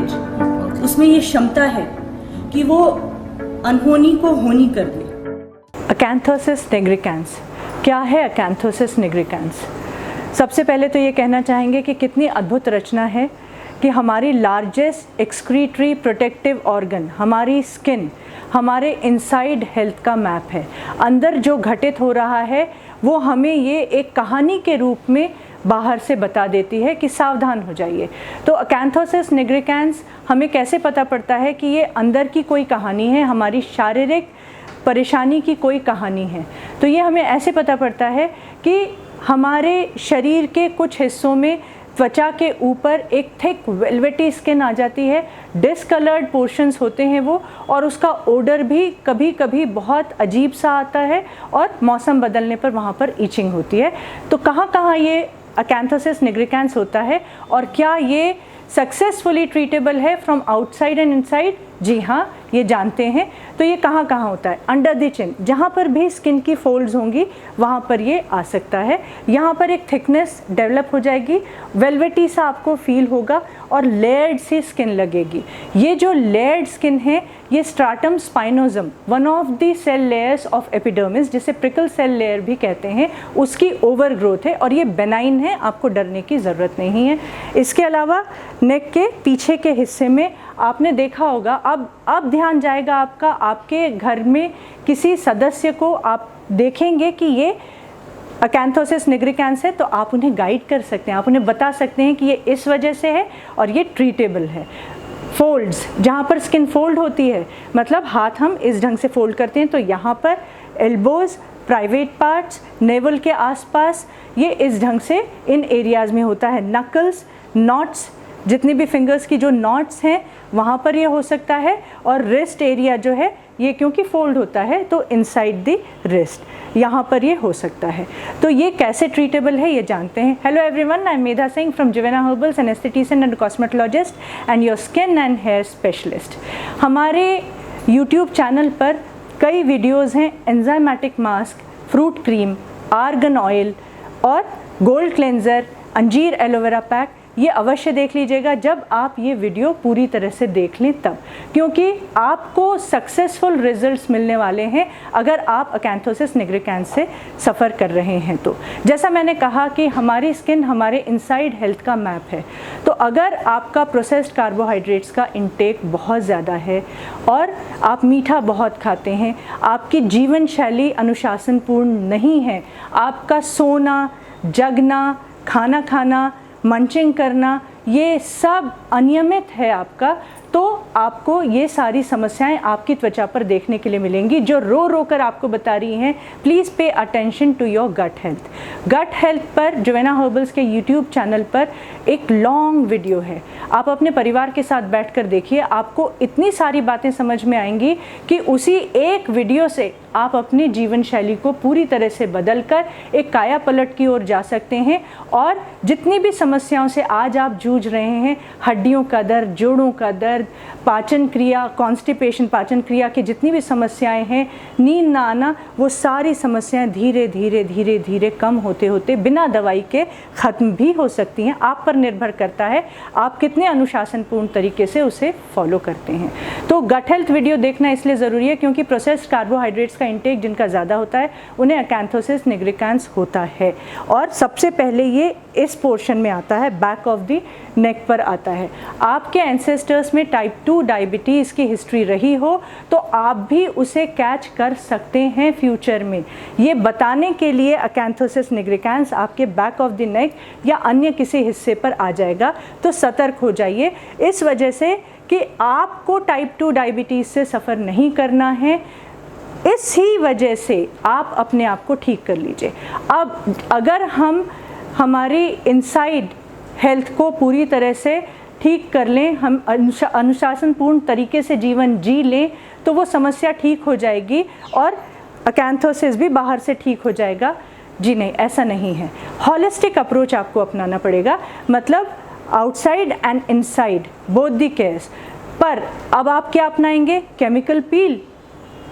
Percentage उसमें ये क्षमता है कि वो अनहोनी को होनी कर दे। अकैंथोसिस निग्रिकेंस, क्या है अकैंथोसिस निग्रिकेंस? सबसे पहले तो ये कहना चाहेंगे कि कितनी अद्भुत रचना है कि हमारी लार्जेस्ट एक्सक्रीटरी प्रोटेक्टिव ऑर्गन, हमारी स्किन, हमारे इनसाइड हेल्थ का मैप है। अंदर जो घटित हो रहा है वो हमें ये एक कहानी के रूप में बाहर से बता देती है कि सावधान हो जाइए। तो अकैंथोसिस निग्रिकेंस हमें कैसे पता पड़ता है कि ये अंदर की कोई कहानी है, हमारी शारीरिक परेशानी की कोई कहानी है? तो ये हमें ऐसे पता पड़ता है कि हमारे शरीर के कुछ हिस्सों में त्वचा के ऊपर एक थिक वेलवेटी स्किन आ जाती है, डिसकलर्ड पोर्शंस होते हैं वो, और उसका ओडर भी कभी कभी बहुत अजीब सा आता है और मौसम बदलने पर वहाँ पर ईचिंग होती है। तो कहाँ कहाँ ये अकैंथोसिस निग्रिकेंस होता है और क्या ये सक्सेसफुली ट्रीटेबल है फ्रॉम आउटसाइड एंड इनसाइड? जी हाँ, ये जानते हैं। तो ये कहाँ कहाँ होता है? अंडर द चिन, जहाँ पर भी स्किन की फोल्ड्स होंगी वहाँ पर ये आ सकता है। यहाँ पर एक थिकनेस डेवलप हो जाएगी, वेलवेटी सा आपको फील होगा और लेयर्ड सी स्किन लगेगी। ये जो लेयर्ड स्किन है ये stratum spinosum, one of the cell layers of epidermis, जिसे प्रिकल सेल लेयर भी कहते हैं, उसकी ओवर ग्रोथ है और ये बेनाइन है, आपको डरने की ज़रूरत नहीं है। इसके अलावा नेक के पीछे के हिस्से में आपने देखा होगा, अब ध्यान जाएगा आपका, आपके घर में किसी सदस्य को आप देखेंगे कि ये अकैंथोसिस निग्रिकेंस है, तो आप उन्हें गाइड कर सकते हैं, आप उन्हें बता सकते हैं कि ये इस वजह से है और ये ट्रीटेबल है। फोल्ड्स, जहाँ पर स्किन फोल्ड होती है, मतलब हाथ हम इस ढंग से फोल्ड करते हैं, तो यहाँ पर एल्बोज, प्राइवेट पार्ट्स, नेवल के आसपास, ये इस ढंग से इन एरियाज़ में होता है। नकल्स, नॉट्स, जितनी भी फिंगर्स की जो नॉट्स हैं वहाँ पर ये हो सकता है, और रिस्ट एरिया जो है ये क्योंकि फोल्ड होता है तो इनसाइड द रिस्ट यहाँ पर ये हो सकता है। तो ये कैसे ट्रीटेबल है ये जानते हैं। Hello everyone, I am Medha Singh from Jivena herbals, an esthetician and cosmetologist and your skin and hair specialist. हमारे यूट्यूब चैनल पर कई वीडियोज़ हैं, enzymatic mask, fruit cream, argan oil और गोल्ड क्लेंजर, अंजीर एलोवेरा पैक, ये अवश्य देख लीजिएगा जब आप ये वीडियो पूरी तरह से देख लें तब, क्योंकि आपको सक्सेसफुल रिजल्ट्स मिलने वाले हैं अगर आप अकैंथोसिस निग्रिकेंस से सफ़र कर रहे हैं। तो जैसा मैंने कहा कि हमारी स्किन हमारे इनसाइड हेल्थ का मैप है, तो अगर आपका प्रोसेस्ड कार्बोहाइड्रेट्स का इंटेक बहुत ज़्यादा है और आप मीठा बहुत खाते हैं, आपकी जीवन शैली अनुशासनपूर्ण नहीं है, आपका सोना, जगना, खाना खाना, मंचिंग करना, ये सब अनियमित है आपका, तो आपको ये सारी समस्याएं आपकी त्वचा पर देखने के लिए मिलेंगी जो रो रो कर आपको बता रही हैं। Please pay attention to your gut health. Gut health पर जिवेना हर्बल्स के यूट्यूब चैनल पर एक लॉन्ग वीडियो है, आप अपने परिवार के साथ बैठकर देखिए, आपको इतनी सारी बातें समझ में आएंगी कि उसी एक वीडियो से आप अपनी जीवन शैली को पूरी तरह से बदलकर एक काया पलट की ओर जा सकते हैं, और जितनी भी समस्याओं से आज आप जूझ रहे हैं, हड्डियों का दर्द, जोड़ों का दर्द, पाचन क्रिया, कॉन्स्टिपेशन, पाचन क्रिया की जितनी भी समस्याएं हैं, नींद ना आना, वो सारी समस्याएं धीरे धीरे धीरे धीरे कम होते होते बिना दवाई के ख़त्म भी हो सकती हैं। आप पर निर्भर करता है आप कितने अनुशासनपूर्ण तरीके से उसे फॉलो करते हैं। तो गट हेल्थ वीडियो देखना इसलिए ज़रूरी है क्योंकि प्रोसेस्ड कार्बोहाइड्रेट्स का इंटेक जिनका ज़्यादा होता है उन्हें अकैंथोसिस निग्रिकेंस होता है, और सबसे पहले ये इस पोर्शन में आता है, बैक ऑफ द नेक पर आता है। आपके एंसेस्टर्स में टाइप 2 डायबिटीज़ की हिस्ट्री रही हो तो आप भी उसे कैच कर सकते हैं फ्यूचर में। ये बताने के लिए अकैंथोसिस निग्रिकेंस आपके बैक ऑफ द नेक या अन्य किसी हिस्से पर आ जाएगा, तो सतर्क हो जाइए इस वजह से कि आपको टाइप 2 डायबिटीज़ से सफ़र नहीं करना है। इसी वजह से आप अपने आप को ठीक कर लीजिए। अब अगर हम हमारी इनसाइड हेल्थ को पूरी तरह से ठीक कर लें, हम अनुशासनपूर्ण तरीके से जीवन जी लें, तो वो समस्या ठीक हो जाएगी और अकैंथोसिस भी बाहर से ठीक हो जाएगा। जी नहीं, ऐसा नहीं है। हॉलिस्टिक अप्रोच आपको अपनाना पड़ेगा, मतलब outside and inside both the cares. पर अब आप क्या अपनाएंगे? Chemical peel?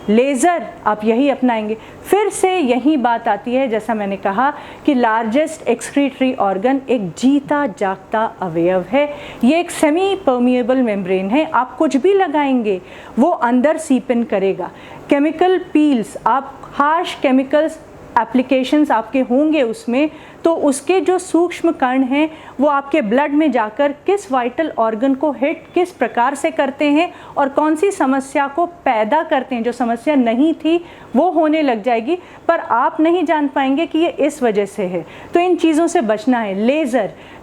लेज़र आप यही अपनाएंगे। फिर से यही बात आती है, जैसा मैंने कहा कि लार्जेस्ट एक्सक्रीटरी ऑर्गन एक जीता जागता अवयव है। ये एक सेमी परमिएबल मेम्ब्रेन है, आप कुछ भी लगाएंगे वो अंदर सीप इन करेगा। केमिकल पील्स, आप हार्श केमिकल्स एप्लीकेशंस आपके होंगे उसमें, तो उसके जो सूक्ष्म कण हैं वो आपके ब्लड में जाकर किस वाइटल ऑर्गन को हिट किस प्रकार से करते हैं और कौन सी समस्या को पैदा करते हैं। जो समस्या नहीं थी वो होने लग जाएगी, पर आप नहीं जान पाएंगे कि ये इस वजह से है। तो इन चीज़ों से बचना है।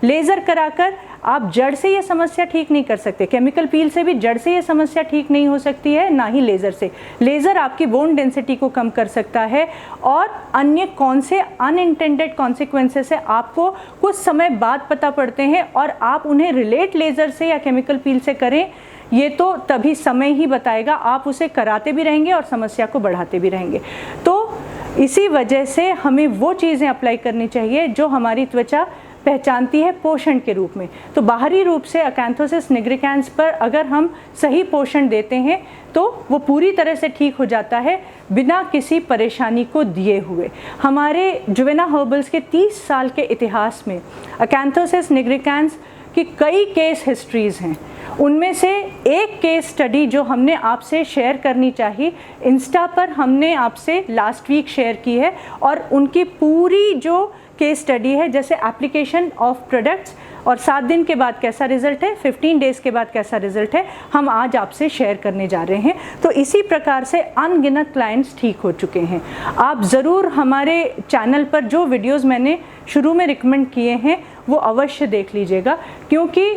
लेज़र कराकर आप जड़ से ये समस्या ठीक नहीं कर सकते। केमिकल पील से भी जड़ से ये समस्या ठीक नहीं हो सकती है, ना ही लेज़र से। लेज़र आपकी बोन डेंसिटी को कम कर सकता है और अन्य कौन से अनइंटेंडेड कॉन्सिक्वेंसेस है आपको कुछ समय बाद पता पड़ते हैं, और आप उन्हें रिलेट लेज़र से या केमिकल पील से करें ये तो तभी समय ही बताएगा। आप उसे कराते भी रहेंगे और समस्या को बढ़ाते भी रहेंगे। तो इसी वजह से हमें वो चीज़ें अप्लाई करनी चाहिए जो हमारी त्वचा पहचानती है पोषण के रूप में। तो बाहरी रूप से अकैंथोसिस निग्रिकेंस पर अगर हम सही पोषण देते हैं तो वो पूरी तरह से ठीक हो जाता है बिना किसी परेशानी को दिए हुए। हमारे जुवेना हर्बल्स के 30 साल के इतिहास में अकैंथोसिस निग्रिकेंस की कई केस हिस्ट्रीज़ हैं। उनमें से एक केस स्टडी जो हमने आपसे शेयर करनी चाहिए, इंस्टा पर हमने आपसे लास्ट वीक शेयर की है, और उनकी पूरी जो केस स्टडी है, जैसे एप्लीकेशन ऑफ प्रोडक्ट्स और 7 दिन के बाद कैसा रिजल्ट है, 15 डेज़ के बाद कैसा रिजल्ट है, हम आज आपसे शेयर करने जा रहे हैं। तो इसी प्रकार से अनगिनत क्लाइंट्स ठीक हो चुके हैं। आप ज़रूर हमारे चैनल पर जो वीडियोस मैंने शुरू में रिकमेंड किए हैं वो अवश्य देख लीजिएगा, क्योंकि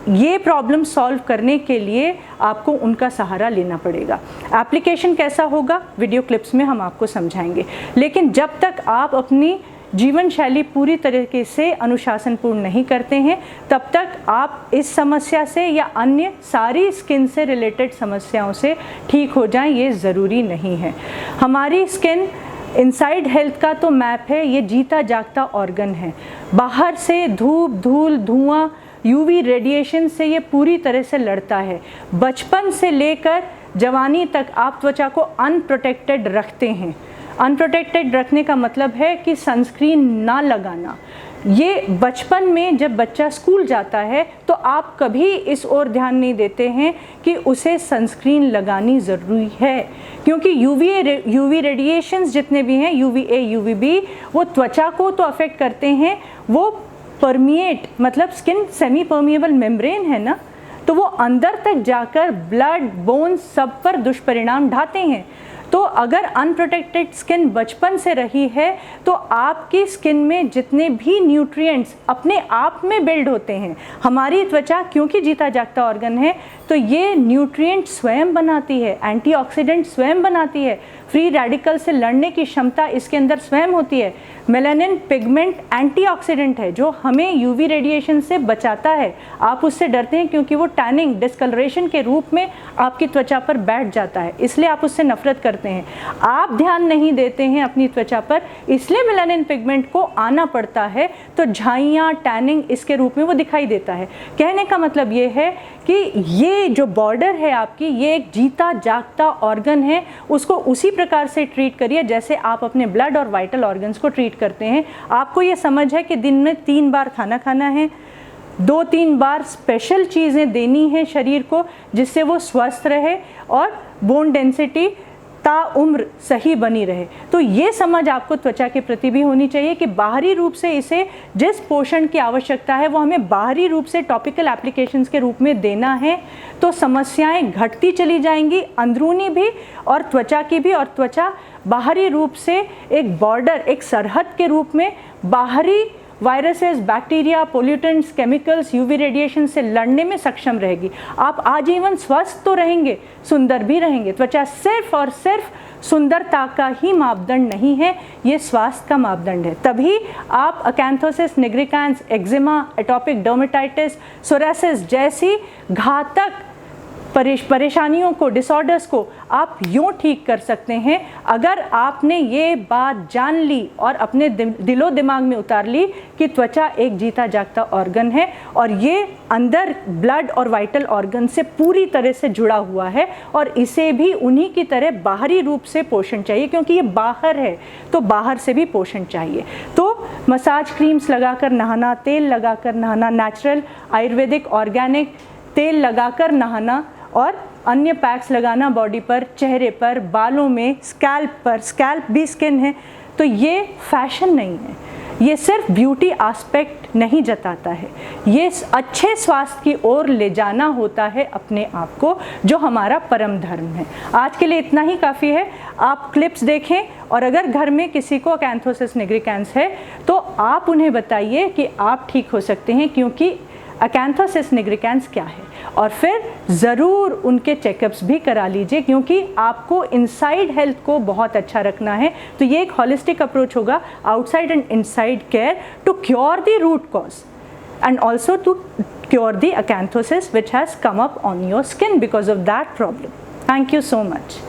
ये प्रॉब्लम सॉल्व करने के लिए आपको उनका सहारा लेना पड़ेगा। एप्लीकेशन कैसा होगा वीडियो क्लिप्स में हम आपको समझाएंगे, लेकिन जब तक आप अपनी जीवन शैली पूरी तरीके से अनुशासनपूर्ण नहीं करते हैं तब तक आप इस समस्या से या अन्य सारी स्किन से रिलेटेड समस्याओं से ठीक हो जाएं, ये ज़रूरी नहीं है। हमारी स्किन इनसाइड हेल्थ का तो मैप है, ये जीता जागता ऑर्गन है। बाहर से धूप, धूल, धुआं, यूवी रेडिएशन से ये पूरी तरह से लड़ता है। बचपन से लेकर जवानी तक आप त्वचा को अनप्रोटेक्टेड रखते हैं। अनप्रोटेक्टेड रखने का मतलब है कि सनस्क्रीन ना लगाना। ये बचपन में जब बच्चा स्कूल जाता है तो आप कभी इस ओर ध्यान नहीं देते हैं कि उसे सनस्क्रीन लगानी ज़रूरी है, क्योंकि यूवी रेडिएशंस जितने भी हैं, UVA, UVB, वो त्वचा को तो अफेक्ट करते हैं, वो परमिएट मतलब स्किन सेमी परमिएबल मेम्ब्रेन है ना, तो वो अंदर तक जाकर ब्लड, बोन्स सब पर दुष्परिणाम ढाते हैं। तो अगर अनप्रोटेक्टेड स्किन बचपन से रही है तो आपकी स्किन में जितने भी न्यूट्रिएंट्स अपने आप में बिल्ड होते हैं। हमारी त्वचा क्योंकि जीता जागता ऑर्गन है तो ये न्यूट्रिएंट स्वयं बनाती है, एंटीऑक्सीडेंट स्वयं बनाती है, फ्री रेडिकल से लड़ने की क्षमता इसके अंदर स्वयं होती है। मेलानिन पिगमेंट एंटीऑक्सीडेंट है जो हमें यूवी रेडिएशन से बचाता है। आप उससे डरते हैं क्योंकि वो टैनिंग, डिस्कलरेशन के रूप में आपकी त्वचा पर बैठ जाता है, इसलिए आप उससे नफरत करते हैं। आप ध्यान नहीं देते हैं अपनी त्वचा पर, इसलिए मेलानिन पिगमेंट को आना पड़ता है, तो झाइयाँ, टैनिंग इसके रूप में वो दिखाई देता है। कहने का मतलब ये है कि ये जो बॉर्डर है आपकी, ये एक जीता जागता ऑर्गन है, उसको उसी प्रकार से ट्रीट करिए जैसे आप अपने ब्लड और वाइटल ऑर्गन्स को ट्रीट करते हैं। आपको ये समझ है कि दिन में 3 बार खाना खाना है, 2-3 बार स्पेशल चीज़ें देनी है शरीर को जिससे वो स्वस्थ रहे और बोन डेंसिटी ताउम्र सही बनी रहे। तो ये समझ आपको त्वचा के प्रति भी होनी चाहिए कि बाहरी रूप से इसे जिस पोषण की आवश्यकता है वो हमें बाहरी रूप से टॉपिकल एप्लीकेशंस के रूप में देना है, तो समस्याएं घटती चली जाएंगी, अंदरूनी भी और त्वचा की भी। और त्वचा बाहरी रूप से एक बॉर्डर, एक सरहद के रूप में बाहरी viruses, bacteria, pollutants, chemicals, UV radiation से लड़ने में सक्षम रहेगी। आप आजीवन स्वस्थ तो रहेंगे, सुंदर भी रहेंगे। त्वचा सिर्फ और सिर्फ सुंदरता का ही मापदंड नहीं है, ये स्वास्थ्य का मापदंड है। तभी आप अकैंथोसिस निग्रिकेंस, एक्जिमा, एटोपिक डर्मेटाइटिस, सोरासिस जैसी घातक परेशानियों को, डिसऑर्डर्स को आप यूँ ठीक कर सकते हैं अगर आपने ये बात जान ली और अपने दिलो दिमाग में उतार ली कि त्वचा एक जीता जागता ऑर्गन है और ये अंदर ब्लड और वाइटल ऑर्गन से पूरी तरह से जुड़ा हुआ है और इसे भी उन्हीं की तरह बाहरी रूप से पोषण चाहिए, क्योंकि ये बाहर है तो बाहर से भी पोषण चाहिए। तो मसाज क्रीम्स लगाकर नहाना, तेल लगाकर नहाना, नेचुरल आयुर्वेदिक ऑर्गेनिक तेल लगाकर नहाना और अन्य पैक्स लगाना बॉडी पर, चेहरे पर, बालों में, स्कैल्प पर, स्कैल्प भी स्किन है, तो ये फैशन नहीं है, ये सिर्फ ब्यूटी एस्पेक्ट नहीं जताता है, ये अच्छे स्वास्थ्य की ओर ले जाना होता है अपने आप को, जो हमारा परम धर्म है। आज के लिए इतना ही काफ़ी है। आप क्लिप्स देखें और अगर घर में किसी को अकैंथोसिस निग्रिकेंस है तो आप उन्हें बताइए कि आप ठीक हो सकते हैं, क्योंकि अकैंथोसिस निग्रिकेंस क्या है, और फिर ज़रूर उनके चेकअप्स भी करा लीजिए, क्योंकि आपको इनसाइड हेल्थ को बहुत अच्छा रखना है। तो ये एक हॉलिस्टिक अप्रोच होगा, outside and inside care to cure the root cause and also to cure the acanthosis which has come up on your skin because of that problem. Thank you so much.